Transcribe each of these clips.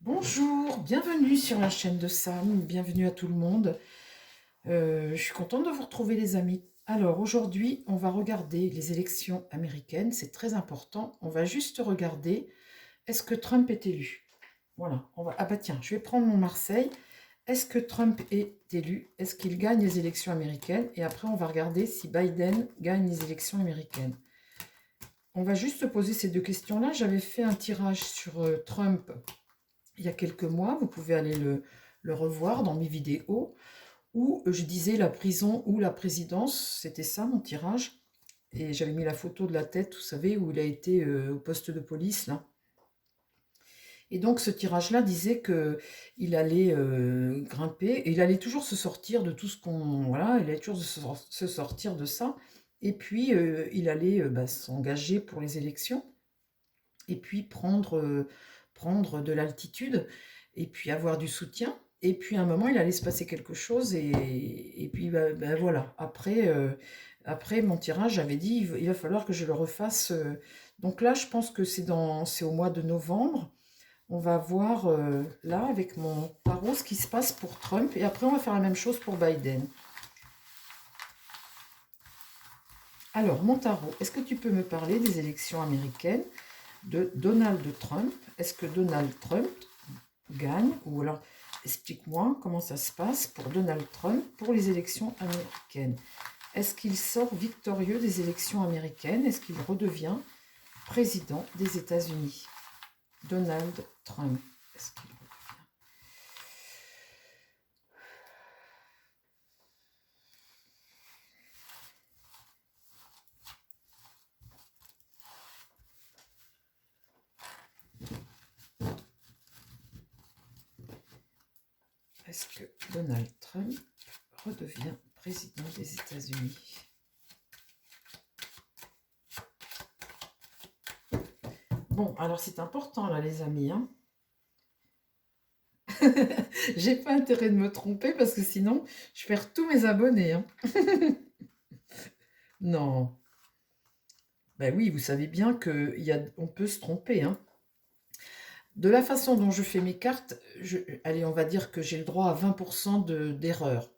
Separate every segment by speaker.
Speaker 1: Bonjour, bienvenue sur la chaîne de Sam, bienvenue à tout le monde. Je suis contente de vous retrouver les amis. Alors aujourd'hui, on va regarder les élections américaines, c'est très important. On va juste regarder, est-ce que Trump est élu? Voilà, ah bah tiens, je vais prendre mon Marseille. Est-ce que Trump est élu? Est-ce qu'il gagne les élections américaines? Et après, on va regarder si Biden gagne les élections américaines. On va juste se poser ces deux questions-là. J'avais fait un tirage sur Trump il y a quelques mois, vous pouvez aller le revoir dans mes vidéos, où je disais la prison ou la présidence, c'était ça mon tirage, et j'avais mis la photo de la tête, vous savez, où il a été au poste de police, là. Et donc ce tirage-là disait que il allait grimper, et il allait toujours se sortir de tout ce qu'on... Voilà, il allait toujours se sortir de ça, et puis il allait s'engager pour les élections, et puis prendre de l'altitude, et puis avoir du soutien. Et puis à un moment, il allait se passer quelque chose, et puis voilà. Après mon tirage, j'avais dit, il va falloir que je le refasse. Donc là, je pense que c'est au mois de novembre. On va voir là, avec mon tarot, ce qui se passe pour Trump, et après on va faire la même chose pour Biden. Alors, mon tarot, est-ce que tu peux me parler des élections américaines de Donald Trump? Est-ce que Donald Trump gagne? Ou alors, explique-moi comment ça se passe pour Donald Trump pour les élections américaines. Est-ce qu'il sort victorieux des élections américaines? Est-ce qu'il redevient président des États-Unis? Donald Trump, est-ce qu'il redevient? Est-ce que Donald Trump redevient président des États-Unis? Bon, alors c'est important là les amis, hein. J'ai pas intérêt de me tromper parce que sinon je perds tous mes abonnés, hein. Non. Ben oui, vous savez bien qu'on peut se tromper, hein. De la façon dont je fais mes cartes, allez, on va dire que j'ai le droit à 20% d'erreurs.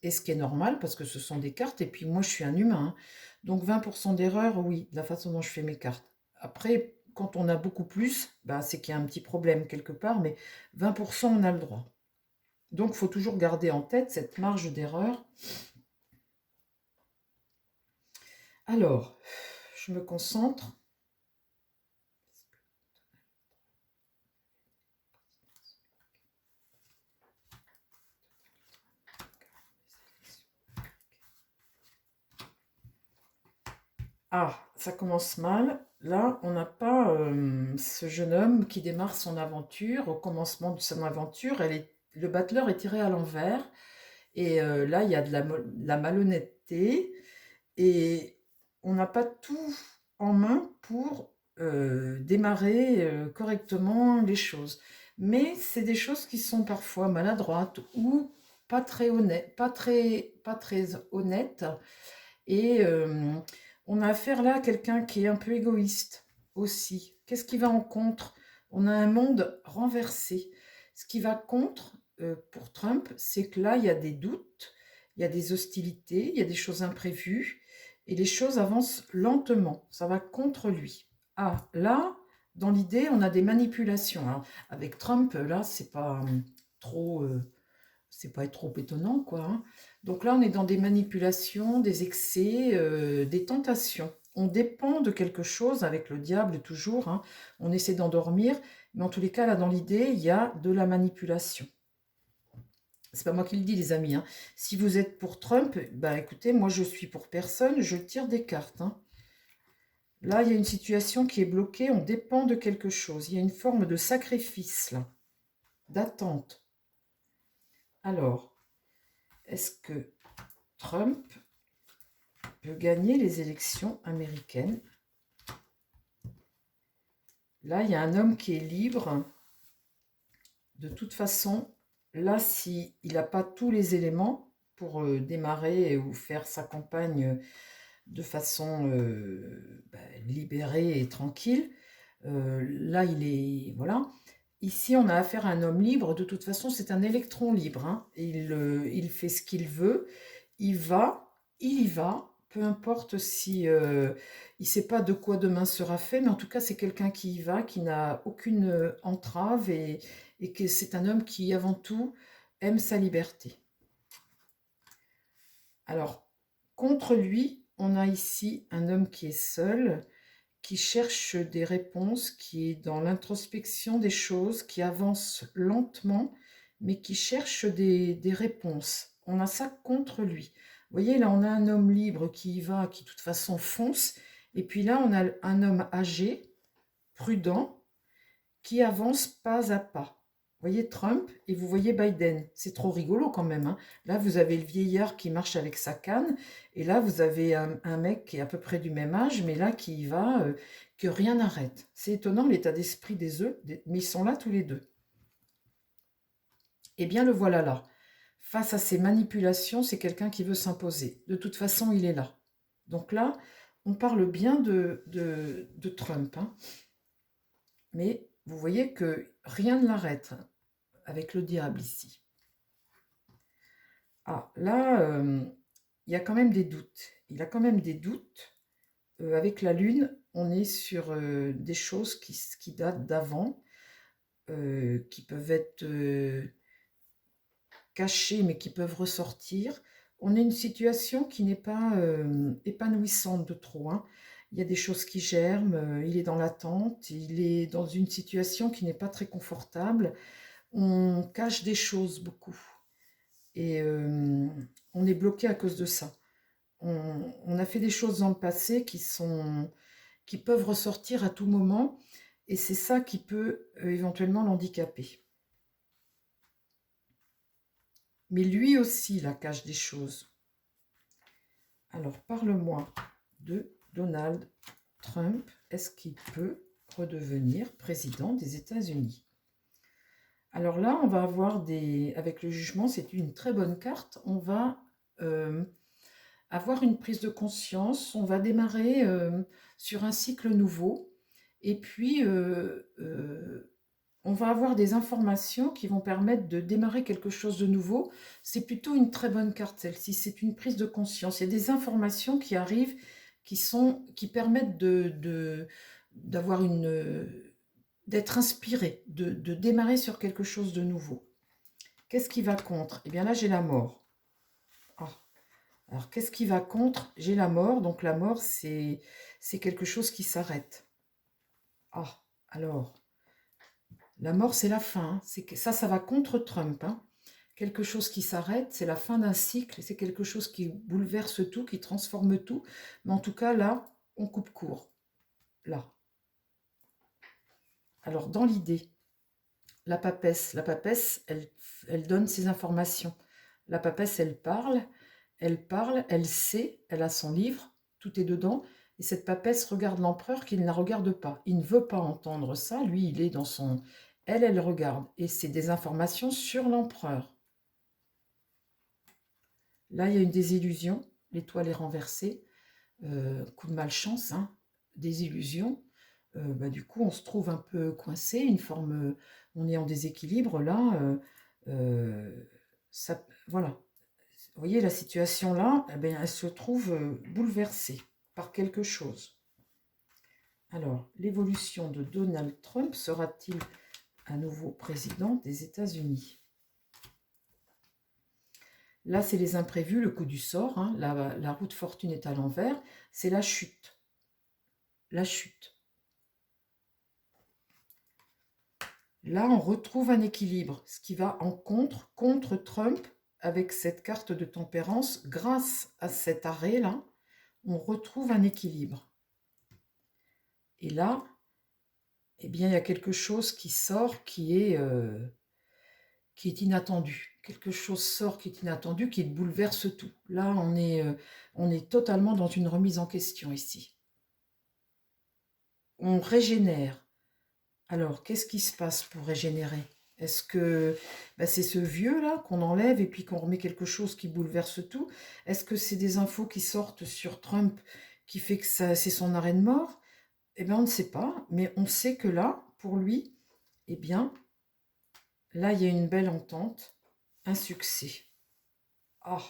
Speaker 1: Et ce qui est normal, parce que ce sont des cartes, et puis moi je suis un humain, hein. Donc 20% d'erreurs, oui, de la façon dont je fais mes cartes. Après, quand on a beaucoup plus, bah, c'est qu'il y a un petit problème quelque part, mais 20% on a le droit. Donc il faut toujours garder en tête cette marge d'erreur. Alors, je me concentre. Ah, ça commence mal. Là, on n'a pas ce jeune homme qui démarre son aventure. Au commencement de son aventure, le battleur est tiré à l'envers. Et là, il y a de la malhonnêteté. Et on n'a pas tout en main pour démarrer correctement les choses. Mais c'est des choses qui sont parfois maladroites ou pas très honnêtes, pas très honnêtes. Et on a affaire là à quelqu'un qui est un peu égoïste aussi. Qu'est-ce qui va en contre? On a un monde renversé. Ce qui va contre pour Trump, c'est que là, il y a des doutes, il y a des hostilités, il y a des choses imprévues, et les choses avancent lentement. Ça va contre lui. Ah, là, dans l'idée, on a des manipulations. Alors, avec Trump, là, trop... c'est pas trop étonnant, quoi, hein. Donc là, on est dans des manipulations, des excès, des tentations. On dépend de quelque chose avec le diable toujours, hein. On essaie d'endormir, mais en tous les cas, là, dans l'idée, il y a de la manipulation. C'est pas moi qui le dis, les amis, hein. Si vous êtes pour Trump, bah écoutez, moi je suis pour personne, je tire des cartes, hein. Là, il y a une situation qui est bloquée, on dépend de quelque chose. Il y a une forme de sacrifice, là, d'attente. Alors, est-ce que Trump peut gagner les élections américaines? Là, il y a un homme qui est libre. De toute façon, là, s'il n'a pas tous les éléments pour démarrer ou faire sa campagne de façon libérée et tranquille, là, il est... Voilà. Ici, on a affaire à un homme libre. De toute façon, c'est un électron libre, hein. Il fait ce qu'il veut. Il va, il y va. Peu importe si il ne sait pas de quoi demain sera fait, mais en tout cas, c'est quelqu'un qui y va, qui n'a aucune entrave et que c'est un homme qui, avant tout, aime sa liberté. Alors, contre lui, on a ici un homme qui est seul, qui cherche des réponses, qui est dans l'introspection des choses, qui avance lentement, mais qui cherche des réponses. On a ça contre lui. Vous voyez, là, on a un homme libre qui y va, qui de toute façon fonce, et puis là, on a un homme âgé, prudent, qui avance pas à pas. Vous voyez Trump et vous voyez Biden. C'est trop rigolo quand même, hein. Là, vous avez le vieillard qui marche avec sa canne, et là, vous avez un mec qui est à peu près du même âge, mais là, qui y va, que rien n'arrête. C'est étonnant l'état d'esprit des œufs, mais ils sont là tous les deux. Eh bien, le voilà là. Face à ces manipulations, c'est quelqu'un qui veut s'imposer. De toute façon, il est là. Donc là, on parle bien de Trump, hein. Mais vous voyez que rien ne l'arrête avec le diable ici. Ah, là, il y a quand même des doutes. Il a quand même des doutes. Avec la Lune, on est sur des choses qui datent d'avant, qui peuvent être cachées, mais qui peuvent ressortir. On est une situation qui n'est pas épanouissante de trop, hein. Il y a des choses qui germent, il est dans l'attente, il est dans une situation qui n'est pas très confortable. On cache des choses beaucoup. Et on est bloqué à cause de ça. On a fait des choses dans le passé qui peuvent ressortir à tout moment, et c'est ça qui peut éventuellement l'handicaper. Mais lui aussi, là, cache des choses. Alors, parle-moi de Donald Trump. Est-ce qu'il peut redevenir président des États-Unis? Alors là, on va avoir avec le jugement, c'est une très bonne carte. On va avoir une prise de conscience, on va démarrer sur un cycle nouveau, et puis on va avoir des informations qui vont permettre de démarrer quelque chose de nouveau. C'est plutôt une très bonne carte, celle-ci, c'est une prise de conscience. Il y a des informations qui arrivent, qui permettent d'avoir d'être inspiré, de démarrer sur quelque chose de nouveau. Qu'est-ce qui va contre? Eh bien là, j'ai la mort. Ah. Alors, qu'est-ce qui va contre? J'ai la mort. Donc, la mort, c'est quelque chose qui s'arrête. Ah, alors, la mort, c'est la fin. Ça va contre Trump, hein. Quelque chose qui s'arrête, c'est la fin d'un cycle. C'est quelque chose qui bouleverse tout, qui transforme tout. Mais en tout cas, là, on coupe court. Là. Alors, dans l'idée, la papesse, elle donne ses informations. La papesse, elle parle, elle sait, elle a son livre, tout est dedans, et cette papesse regarde l'empereur qui ne la regarde pas. Il ne veut pas entendre ça, lui, il est dans son... Elle regarde, et c'est des informations sur l'empereur. Là, il y a une désillusion, l'étoile est renversée, coup de malchance, hein, désillusion. Du coup, on se trouve un peu coincé, on est en déséquilibre là. Voilà. Vous voyez, la situation là, eh bien, elle se trouve bouleversée par quelque chose. Alors, l'évolution de Donald Trump sera-t-il un nouveau président des États-Unis? Là, c'est les imprévus, le coup du sort, hein, la roue de fortune est à l'envers, c'est la chute. La chute. Là, on retrouve un équilibre, ce qui va en contre Trump, avec cette carte de tempérance. Grâce à cet arrêt-là, on retrouve un équilibre. Et là, eh bien, il y a quelque chose qui sort qui est inattendu. Quelque chose sort qui est inattendu, qui bouleverse tout. Là, on est totalement dans une remise en question ici. On régénère. Alors, qu'est-ce qui se passe pour régénérer? Est-ce que c'est ce vieux-là qu'on enlève et puis qu'on remet quelque chose qui bouleverse tout? Est-ce que c'est des infos qui sortent sur Trump qui fait que c'est son arrêt de mort? Eh bien, on ne sait pas, mais on sait que là, pour lui, eh bien, Là, il y a une belle entente, un succès. Ah,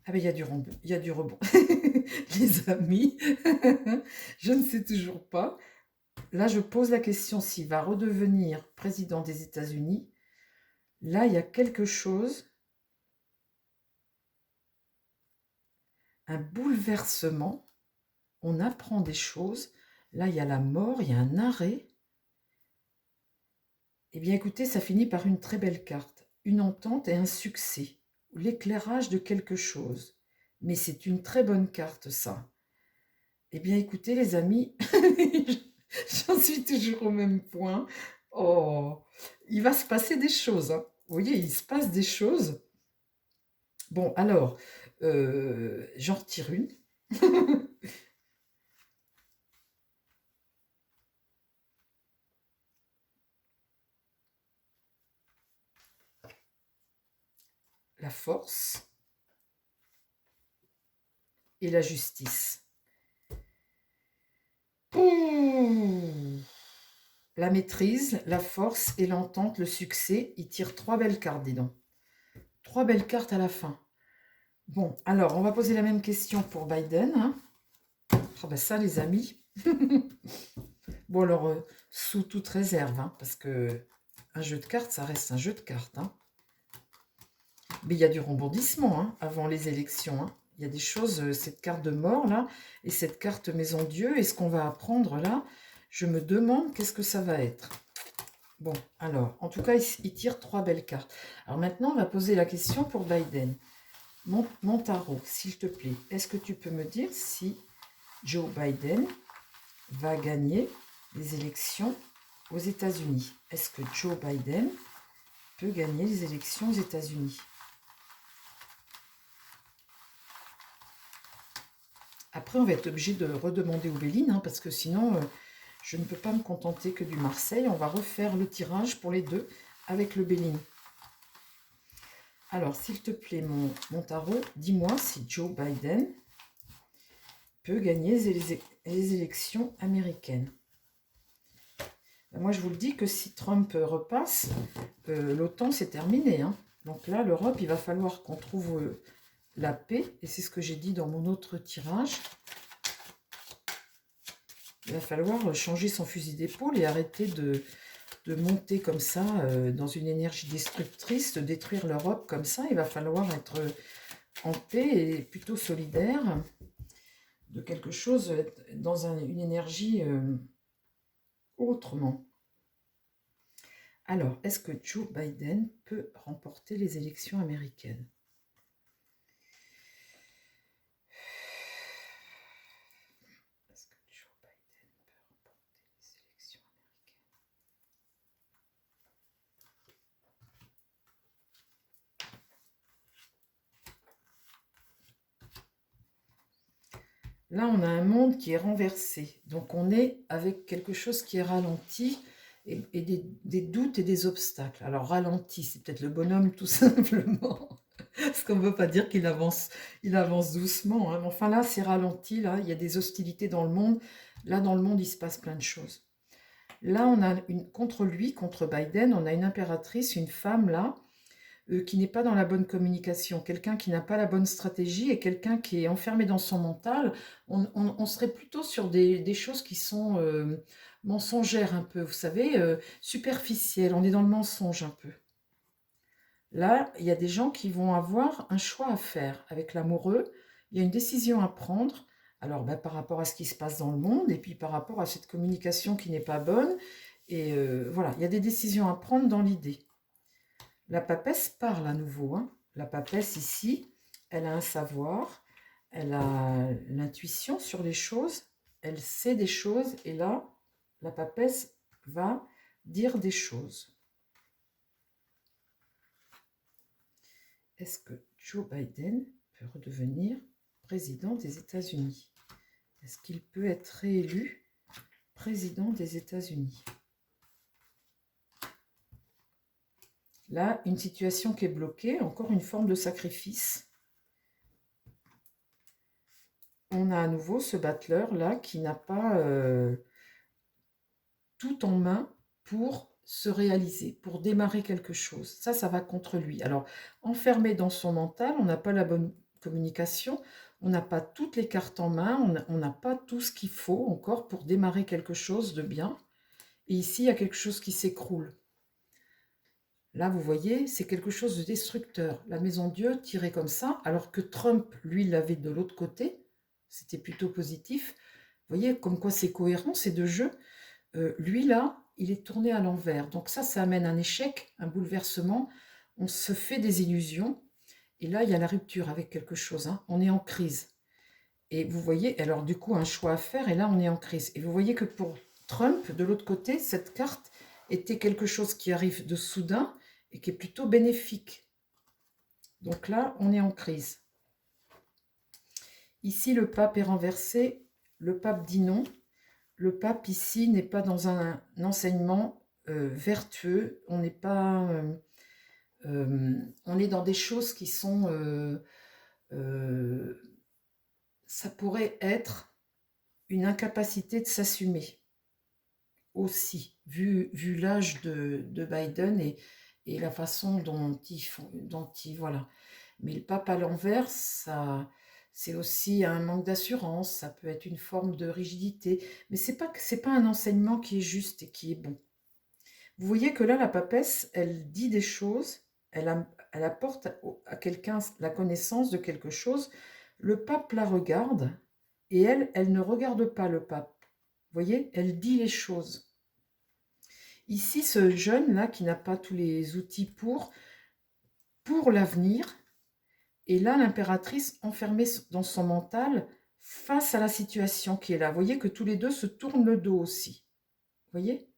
Speaker 1: ah ben il y a du rebond. Les amis, je ne sais toujours pas. Là, je pose la question s'il va redevenir président des États-Unis. Là, il y a quelque chose, un bouleversement. On apprend des choses. Là, il y a la mort, il y a un arrêt. Eh bien, écoutez, ça finit par une très belle carte. Une entente et un succès. L'éclairage de quelque chose. Mais c'est une très bonne carte, ça. Eh bien, écoutez, les amis, j'en suis toujours au même point. Oh, il va se passer des choses, hein. Vous voyez, il se passe des choses. Bon, alors, j'en retire une. La force et la justice. Ouh. La maîtrise, la force et l'entente, le succès. Il tire trois belles cartes, dis donc. Trois belles cartes à la fin. Bon, alors, on va poser la même question pour Biden, hein. Ah ben ça, les amis. Bon, alors, sous toute réserve, hein, parce que un jeu de cartes, ça reste un jeu de cartes, hein. Mais il y a du rebondissement, hein, avant les élections, hein. Il y a des choses, cette carte de mort, là, et cette carte Maison Dieu, et ce qu'on va apprendre, là, je me demande qu'est-ce que ça va être. Bon, alors, en tout cas, il tire trois belles cartes. Alors maintenant, on va poser la question pour Biden. Mon tarot, s'il te plaît, est-ce que tu peux me dire si Joe Biden va gagner les élections aux États-Unis? Est-ce que Joe Biden peut gagner les élections aux États-Unis? Après, on va être obligé de redemander au Béline, hein, parce que sinon, je ne peux pas me contenter que du Marseille. On va refaire le tirage pour les deux avec le Béline. Alors, s'il te plaît, mon tarot, dis-moi si Joe Biden peut gagner les élections américaines. Ben, moi, je vous le dis que si Trump repasse, l'OTAN, c'est terminé, hein. Donc là, l'Europe, il va falloir qu'on trouve la paix. Et c'est ce que j'ai dit dans mon autre tirage. Il va falloir changer son fusil d'épaule et arrêter de monter comme ça dans une énergie destructrice, de détruire l'Europe comme ça. Il va falloir être en paix et plutôt solidaire de quelque chose, dans une énergie autrement. Alors, est-ce que Joe Biden peut remporter les élections américaines? Est-ce que Joe Biden peut remporter les élections américaines? Là, on a un monde qui est renversé. Donc, on est avec quelque chose qui est ralenti et des doutes et des obstacles. Alors, ralenti, c'est peut-être le bonhomme tout simplement. Parce qu'on ne veut pas dire il avance doucement, hein. Mais enfin, là, c'est ralenti. Là, il y a des hostilités dans le monde. Là, dans le monde, il se passe plein de choses. Là, on a contre lui, contre Biden, on a une impératrice, une femme, là, qui n'est pas dans la bonne communication, quelqu'un qui n'a pas la bonne stratégie et quelqu'un qui est enfermé dans son mental. On serait plutôt sur des choses qui sont mensongères un peu, vous savez, superficielles. On est dans le mensonge un peu. Là, il y a des gens qui vont avoir un choix à faire avec l'amoureux. Il y a une décision à prendre. Alors, ben, par rapport à ce qui se passe dans le monde et puis par rapport à cette communication qui n'est pas bonne. Et voilà, il y a des décisions à prendre dans l'idée. La papesse parle à nouveau, hein. La papesse ici, elle a un savoir, elle a l'intuition sur les choses, elle sait des choses, et là, la papesse va dire des choses. Est-ce que Joe Biden peut redevenir président des États-Unis? Est-ce qu'il peut être réélu président des États-Unis? Là, une situation qui est bloquée, encore une forme de sacrifice. On a à nouveau ce battleur là qui n'a pas tout en main pour se réaliser, pour démarrer quelque chose. Ça va contre lui. Alors, enfermé dans son mental, on n'a pas la bonne communication, on n'a pas toutes les cartes en main, on n'a pas tout ce qu'il faut encore pour démarrer quelque chose de bien. Et ici, il y a quelque chose qui s'écroule. Là, vous voyez, c'est quelque chose de destructeur. La maison Dieu tirée comme ça, alors que Trump, lui, l'avait de l'autre côté. C'était plutôt positif. Vous voyez, comme quoi c'est cohérent, ces deux jeux. Lui, là, il est tourné à l'envers. Donc ça amène un échec, un bouleversement. On se fait des illusions. Et là, il y a la rupture avec quelque chose. Hein. On est en crise. Et vous voyez, alors du coup, un choix à faire. Et là, on est en crise. Et vous voyez que pour Trump, de l'autre côté, cette carte était quelque chose qui arrive de soudain et qui est plutôt bénéfique. Donc là, on est en crise. Ici, le pape est renversé. Le pape dit non. Le pape, ici, n'est pas dans un enseignement vertueux. On n'est pas... on est dans des choses qui sont... ça pourrait être une incapacité de s'assumer aussi, vu l'âge de Biden et la façon dont il voilà. Mais le pape à l'envers, ça, c'est aussi un manque d'assurance, ça peut être une forme de rigidité, mais c'est pas un enseignement qui est juste et qui est bon. Vous voyez que là, la papesse, elle dit des choses, elle apporte à quelqu'un la connaissance de quelque chose, le pape la regarde, et elle ne regarde pas le pape. Vous voyez, elle dit les choses. Ici, ce jeune-là, qui n'a pas tous les outils pour l'avenir, et là, l'impératrice enfermée dans son mental face à la situation qui est là. Vous voyez que tous les deux se tournent le dos aussi. Vous voyez ?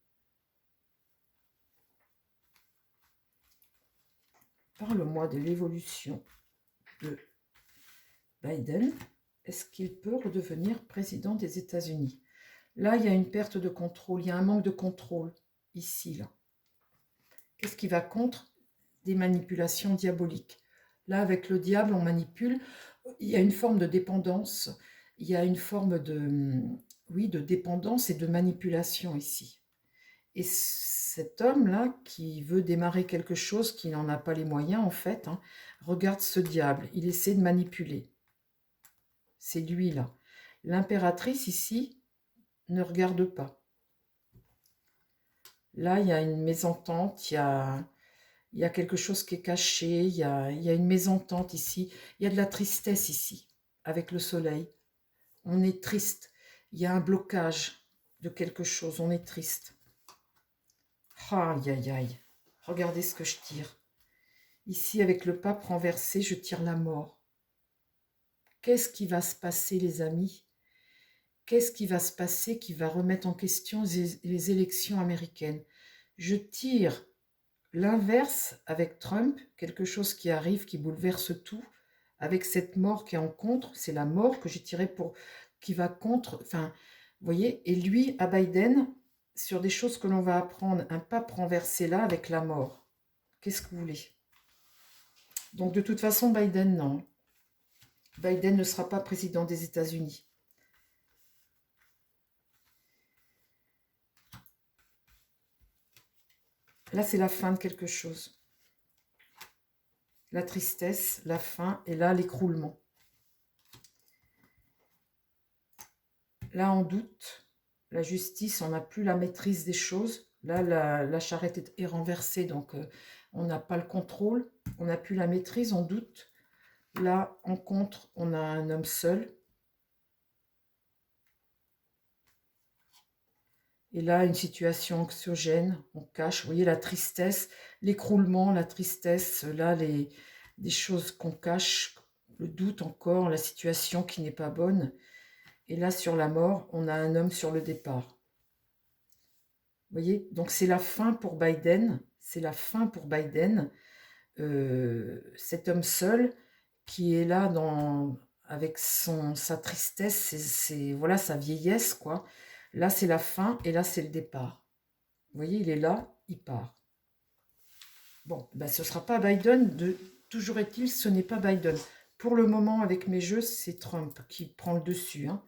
Speaker 1: Parle-moi de l'évolution de Biden. Est-ce qu'il peut redevenir président des États-Unis? Là, il y a une perte de contrôle, il y a un manque de contrôle, ici, là. Qu'est-ce qui va contre? Des manipulations diaboliques. Là, avec le diable, on manipule. Il y a une forme de dépendance, il y a une forme de, oui, de dépendance et de manipulation ici. Et cet homme-là, qui veut démarrer quelque chose, qui n'en a pas les moyens, en fait, hein, regarde ce diable, il essaie de manipuler. C'est lui, là. L'impératrice, ici, ne regarde pas. Là, il y a une mésentente, il y a quelque chose qui est caché, il y a une mésentente ici, il y a de la tristesse ici, avec le soleil. On est triste, il y a un blocage de quelque chose, on est triste. Aïe, aïe, aïe, regardez ce que je tire. Ici, avec le pape renversé, je tire la mort. Qu'est-ce qui va se passer, les amis? Qu'est-ce qui va se passer qui va remettre en question les élections américaines? Je tire l'inverse avec Trump, quelque chose qui arrive, qui bouleverse tout, avec cette mort qui est en contre, c'est la mort que j'ai tirée qui va contre, enfin, vous voyez, et lui, à Biden, sur des choses que l'on va apprendre, un pape renversé là avec la mort. Qu'est-ce que vous voulez? Donc de toute façon, Biden, non. Biden ne sera pas président des États-Unis. Là, c'est la fin de quelque chose. La tristesse, la fin, et là, l'écroulement. Là, on doute. La justice, on n'a plus la maîtrise des choses. Là, la charrette est renversée, donc on n'a pas le contrôle. On n'a plus la maîtrise, on doute. Là, en contre, on a un homme seul. Et là, une situation anxiogène, on cache. Vous voyez la tristesse, l'écroulement, la tristesse. Là, des choses qu'on cache, le doute encore, la situation qui n'est pas bonne. Et là, sur la mort, on a un homme sur le départ. Vous voyez? Donc, c'est la fin pour Biden. C'est la fin pour Biden. Cet homme seul qui est là avec sa tristesse, voilà, sa vieillesse, quoi. Là, c'est la fin et là, c'est le départ. Vous voyez, il est là, il part. Bon, ben, ce ne sera pas Biden. Toujours est-il, ce n'est pas Biden. Pour le moment, avec mes jeux, c'est Trump qui prend le dessus. Hein.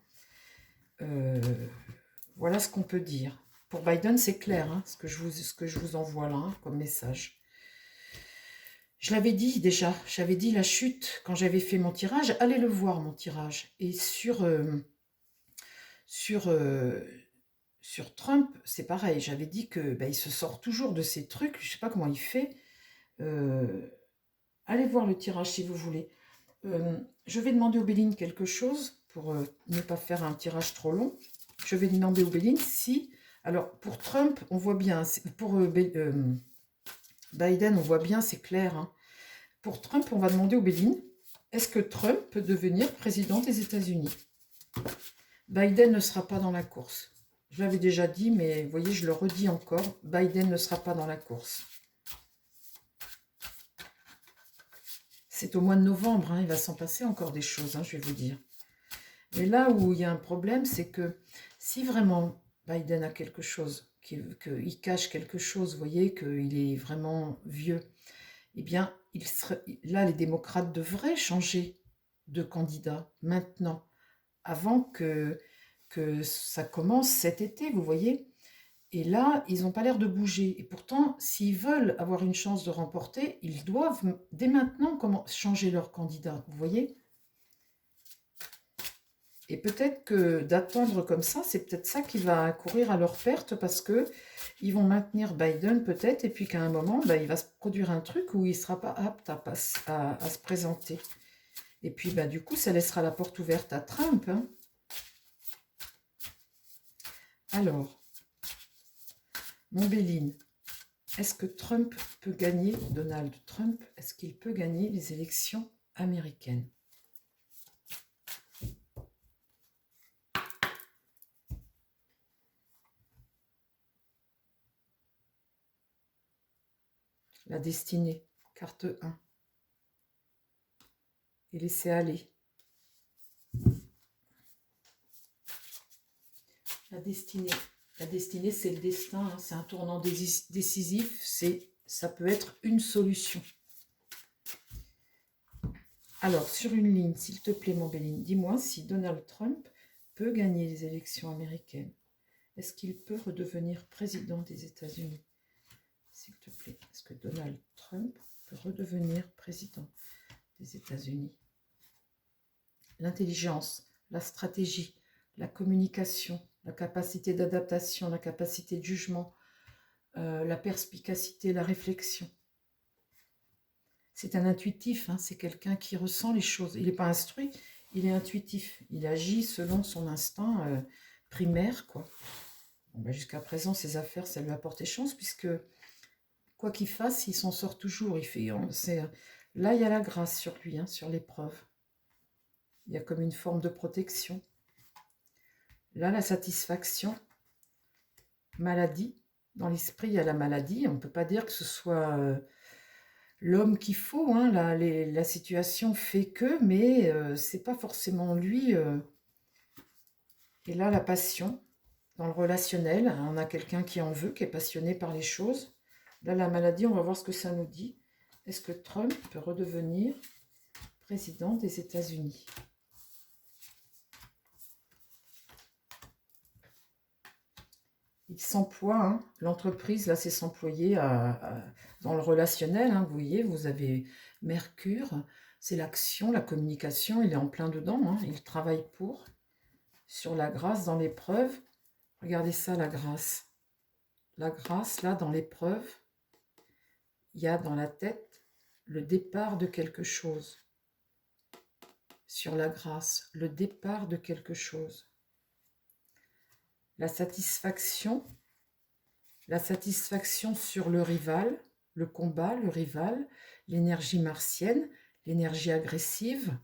Speaker 1: Voilà ce qu'on peut dire. Pour Biden, c'est clair, hein, ce que je vous envoie là, hein, comme message. Je l'avais dit déjà, j'avais dit la chute quand j'avais fait mon tirage. Allez le voir, mon tirage. Et sur, sur Trump, c'est pareil. J'avais dit que il se sort toujours de ces trucs. Je sais pas comment il fait. Euh, Allez voir le tirage si vous voulez. Je vais demander au Béline quelque chose pour ne pas faire un tirage trop long. Je vais demander au Béline si... Alors, pour Trump, on voit bien. Pour Biden, on voit bien, c'est clair. Hein. Pour Trump, on va demander au Béline, est-ce que Trump peut devenir président des États-Unis? Biden ne sera pas dans la course. Je l'avais déjà dit, mais vous voyez, je le redis encore, Biden ne sera pas dans la course. C'est au mois de novembre, hein, il va s'en passer encore des choses, hein, je vais vous dire. Mais là où il y a un problème, c'est que si vraiment Biden a quelque chose, qu'il cache quelque chose, vous voyez, qu'il est vraiment vieux, eh bien, là, les démocrates devraient changer de candidat maintenant, avant que ça commence cet été, vous voyez. Et là, ils n'ont pas l'air de bouger. Et pourtant, s'ils veulent avoir une chance de remporter, ils doivent dès maintenant changer leur candidat, vous voyez. Et peut-être que d'attendre comme ça, c'est peut-être ça qui va courir à leur perte parce que ils vont maintenir Biden peut-être et puis qu'à un moment, il va se produire un truc où il ne sera pas apte à se présenter. Et puis du coup, ça laissera la porte ouverte à Trump. Hein. Alors, mon Béline, est-ce que Trump peut gagner, Donald Trump, est-ce qu'il peut gagner les élections américaines? La destinée, carte 1. Et laisser aller. La destinée. La destinée, c'est le destin, hein, c'est un tournant décisif, ça peut être une solution. Alors, sur une ligne, s'il te plaît, mon Béline, dis-moi si Donald Trump peut gagner les élections américaines. Est-ce qu'il peut redevenir président des États-Unis? S'il te plaît, est-ce que Donald Trump peut redevenir président des États-Unis? L'intelligence, la stratégie, la communication, la capacité d'adaptation, la capacité de jugement, la perspicacité, la réflexion. C'est un intuitif, hein, c'est quelqu'un qui ressent les choses. Il n'est pas instruit, il est intuitif. Il agit selon son instinct primaire, quoi. Bon, jusqu'à présent, ses affaires, ça lui a porté chance, puisque quoi qu'il fasse, il s'en sort toujours. Là, il y a la grâce sur lui, hein, sur l'épreuve. Il y a comme une forme de protection. Là, la satisfaction, maladie. Dans l'esprit, il y a la maladie. On ne peut pas dire que ce soit l'homme qu'il faut. Hein. La situation fait que, mais c'est pas forcément lui. Et là, la passion. Dans le relationnel, on a quelqu'un qui en veut, qui est passionné par les choses. Là, la maladie, on va voir ce que ça nous dit. Est-ce que Trump peut redevenir président des États-Unis? Il s'emploie, hein, l'entreprise, là, c'est s'employer dans le relationnel. Hein, vous voyez, vous avez Mercure, c'est l'action, la communication, il est en plein dedans. Hein, il travaille sur la grâce dans l'épreuve. Regardez ça, la grâce. La grâce, là, dans l'épreuve, il y a dans la tête le départ de quelque chose. Sur la grâce, le départ de quelque chose. La satisfaction sur le rival, le combat, le rival, l'énergie martienne, l'énergie agressive.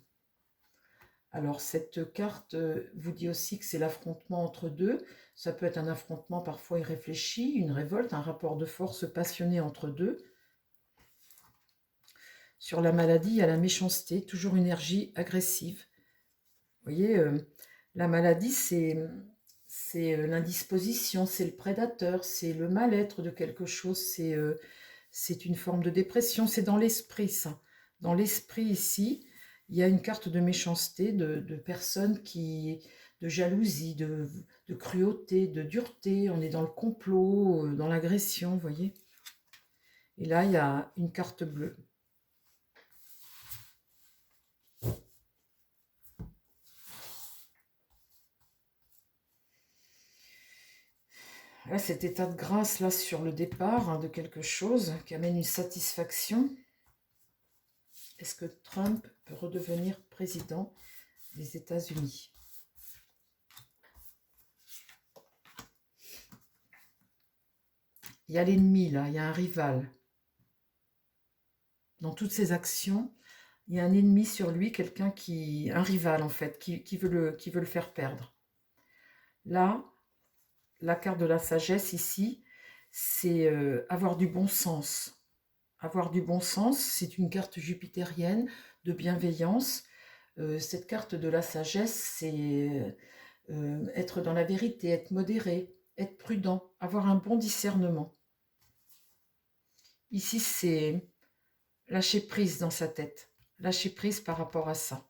Speaker 1: Alors cette carte vous dit aussi que c'est l'affrontement entre deux. Ça peut être un affrontement parfois irréfléchi, une révolte, un rapport de force passionné entre deux. Sur la maladie, il y a la méchanceté, toujours une énergie agressive. Vous voyez, la maladie, c'est l'indisposition, c'est le prédateur, c'est le mal-être de quelque chose, c'est une forme de dépression, c'est dans l'esprit ça. Dans l'esprit ici, il y a une carte de méchanceté, de de jalousie, de cruauté, de dureté. On est dans le complot, dans l'agression, vous voyez. Et là, il y a une carte bleue. Là, cet état de grâce, là, sur le départ de quelque chose qui amène une satisfaction. Est-ce que Trump peut redevenir président des États-Unis? Il y a l'ennemi, là, il y a un rival. Dans toutes ses actions, il y a un ennemi sur lui, quelqu'un qui... un rival, en fait, qui veut le faire perdre. Là, la carte de la sagesse, ici, c'est avoir du bon sens. Avoir du bon sens, c'est une carte jupitérienne de bienveillance. Cette carte de la sagesse, c'est être dans la vérité, être modéré, être prudent, avoir un bon discernement. Ici, c'est lâcher prise dans sa tête, lâcher prise par rapport à ça.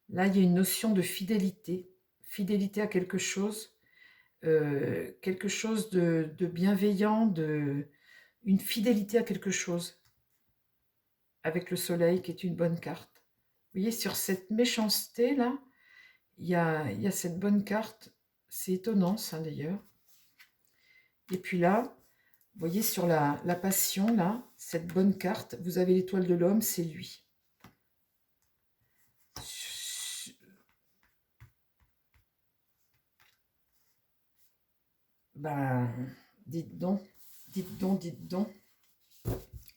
Speaker 1: Là, il y a une notion de fidélité à quelque chose de bienveillant, une fidélité à quelque chose, avec le soleil qui est une bonne carte. Vous voyez, sur cette méchanceté-là, il y a cette bonne carte. C'est étonnant, ça, d'ailleurs. Et puis là, vous voyez, sur la passion, là, cette bonne carte, vous avez l'étoile de l'homme, c'est lui. Ben, dites donc.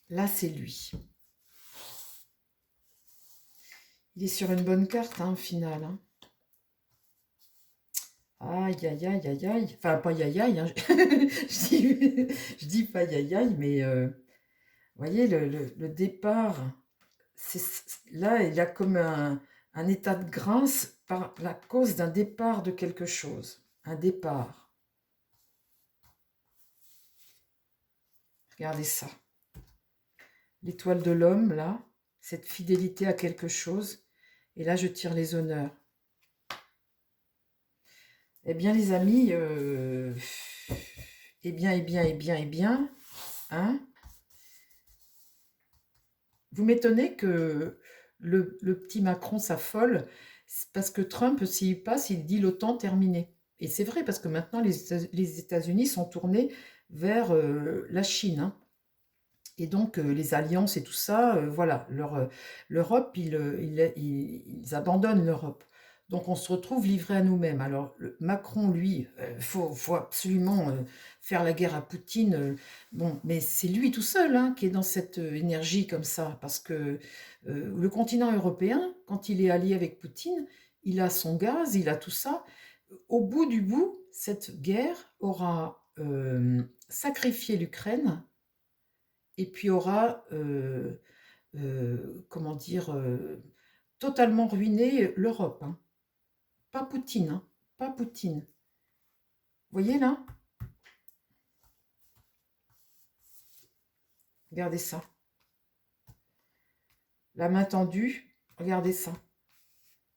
Speaker 1: Là, c'est lui. Il est sur une bonne carte, hein, au final. Hein. Aïe, aïe, aïe, aïe, aïe. Enfin, pas aïe, aïe, hein. je dis pas aïe, aïe, mais vous voyez, le départ, là, il y a comme un état de grâce par la cause d'un départ de quelque chose. Un départ. Regardez ça. L'étoile de l'homme, là, cette fidélité à quelque chose. Et là, je tire les honneurs. Eh bien, les amis, eh bien, hein, vous m'étonnez que le petit Macron s'affole, parce que Trump, s'il passe, il dit l'OTAN terminée. Et c'est vrai, parce que maintenant, les États-Unis sont tournés vers la Chine. Hein. Et donc, les alliances et tout ça, voilà, l'Europe, ils abandonnent l'Europe. Donc, on se retrouve livré à nous-mêmes. Alors, Macron, lui, faut absolument faire la guerre à Poutine. Bon, mais c'est lui tout seul hein, qui est dans cette énergie comme ça. Parce que le continent européen, quand il est allié avec Poutine, il a son gaz, il a tout ça. Au bout du bout, cette guerre aura sacrifié l'Ukraine et puis aura, comment dire, totalement ruiné l'Europe. Hein. Pas Poutine, hein, pas Poutine. Vous voyez là? Regardez ça. La main tendue, regardez ça.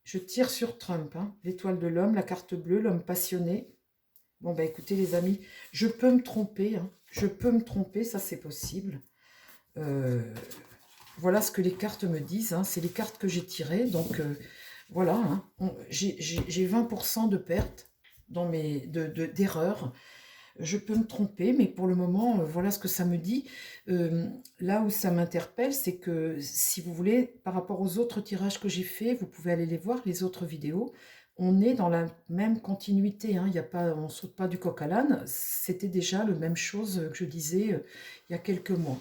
Speaker 1: Je tire sur Trump, hein, l'étoile de l'homme, la carte bleue, l'homme passionné. Bon, bah écoutez les amis, je peux me tromper, hein, je peux me tromper, ça c'est possible. Voilà ce que les cartes me disent, hein, c'est les cartes que j'ai tirées, donc voilà, hein, j'ai 20% de pertes d'erreurs. Je peux me tromper, mais pour le moment, voilà ce que ça me dit. Là où ça m'interpelle, c'est que si vous voulez, par rapport aux autres tirages que j'ai faits, vous pouvez aller les voir, les autres vidéos, on est dans la même continuité, hein, on ne saute pas du coq à l'âne, c'était déjà la même chose que je disais il y a quelques mois.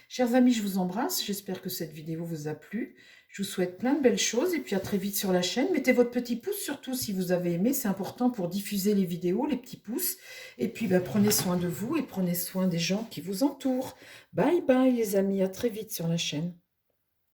Speaker 1: Chers amis, je vous embrasse, j'espère que cette vidéo vous a plu. Je vous souhaite plein de belles choses et puis à très vite sur la chaîne. Mettez votre petit pouce surtout si vous avez aimé, c'est important pour diffuser les vidéos, les petits pouces. Et puis prenez soin de vous et prenez soin des gens qui vous entourent. Bye bye les amis, à très vite sur la chaîne.